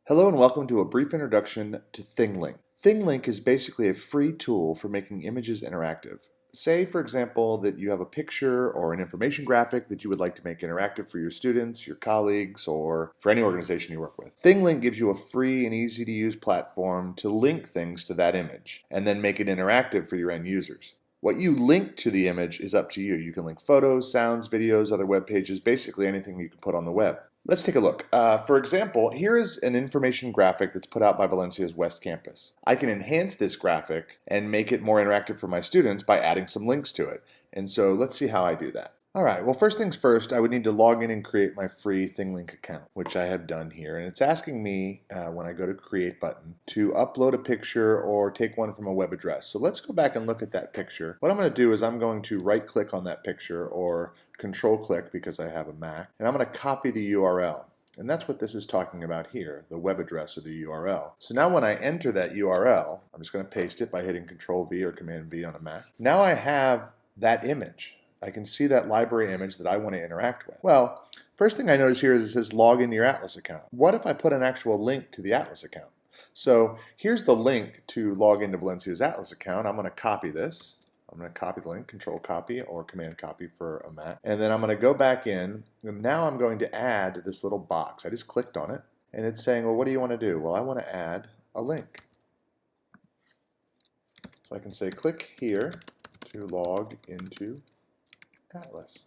Hello and welcome to a brief introduction to ThingLink. ThingLink is basically a free tool for making images interactive. Say, for example, that you have a picture or an information graphic that you would like to make interactive for your students, your colleagues, or for any organization you work with. ThingLink gives you a free and easy to use platform to link things to that image and then make it interactive for your end users. What you link to the image is up to you. You can link photos, sounds, videos, other web pages, basically anything you can put on the web. Let's take a look. For example, here is an information graphic that's put out by Valencia's West Campus. I can enhance this graphic and make it more interactive for my students by adding some links to it. And so let's see how I do that. All right, well, first things first, I would need to log in and create my free ThingLink account, which I have done here. And it's asking me, when I go to Create button, to upload a picture or take one from a web address. So let's go back and look at that picture. What I'm going to do is I'm going to right-click on that picture or Control-click because I have a Mac, and I'm going to copy the URL. And that's what this is talking about here, the web address or the URL. So now when I enter that URL, I'm just going to paste it by hitting Control-V or Command-V on a Mac. Now I have that image. I can see that library image that I want to interact with. Well, first thing I notice here is it says log into your Atlas account. What if I put an actual link to the Atlas account? So here's the link to log into Valencia's Atlas account. I'm going to copy this. I'm going to copy the link, Control copy or Command copy for a Mac. And then I'm going to go back in, and now I'm going to add this little box. I just clicked on it, and it's saying, well, what do you want to do? Well, I want to add a link. So I can say click here to log into Atlas.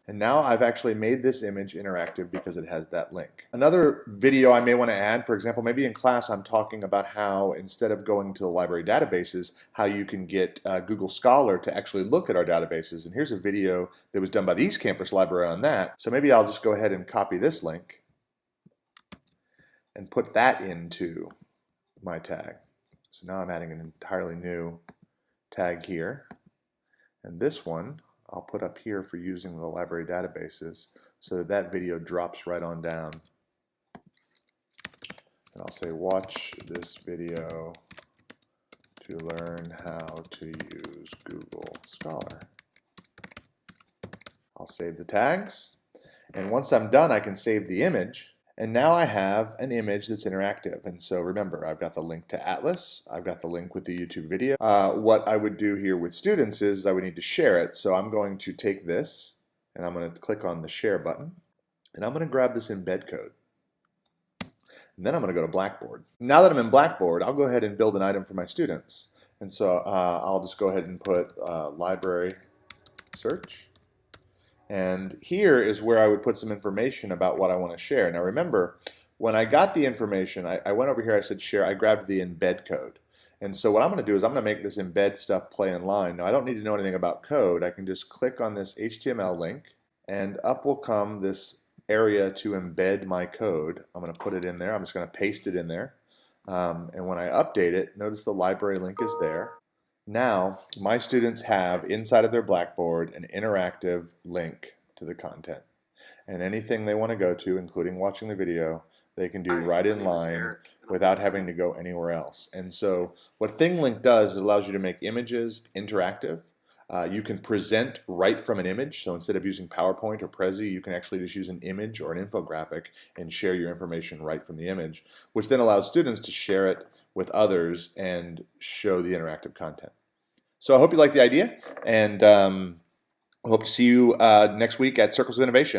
And now I've actually made this image interactive because it has that link. Another video I may want to add, for example, maybe in class I'm talking about how instead of going to the library databases, how you can get Google Scholar to actually look at our databases. And here's a video that was done by the East Campus Library on that. So maybe I'll just go ahead and copy this link and put that into my tag. So now I'm adding an entirely new tag here. And this one I'll put up here for using the library databases so that that video drops right on down. And I'll say watch this video to learn how to use Google Scholar. I'll save the tags, and once I'm done I can save the image. And now I have an image that's interactive. And so remember, I've got the link to Atlas. I've got the link with the YouTube video. What I would do here with students is I would need to share it. So I'm going to take this and I'm going to click on the share button. And I'm going to grab this embed code. And then I'm going to go to Blackboard. Now that I'm in Blackboard, I'll go ahead and build an item for my students. And so I'll just go ahead and put library search. And here is where I would put some information about what I want to share. Now remember, when I got the information, I went over here, I said share, I grabbed the embed code. And so what I'm going to do is I'm going to make this embed stuff play in line. Now I don't need to know anything about code. I can just click on this HTML link and up will come this area to embed my code. I'm going to put it in there. I'm just going to paste it in there. And when I update it, notice the library link is there. Now, my students have inside of their Blackboard an interactive link to the content. And anything they want to go to, including watching the video, they can do right in line without having to go anywhere else. And so what ThingLink does is it allows you to make images interactive. You can present right from an image. So instead of using PowerPoint or Prezi, you can actually just use an image or an infographic and share your information right from the image, which then allows students to share it with others and show the interactive content. So I hope you like the idea, and I hope to see you next week at Circles of Innovation.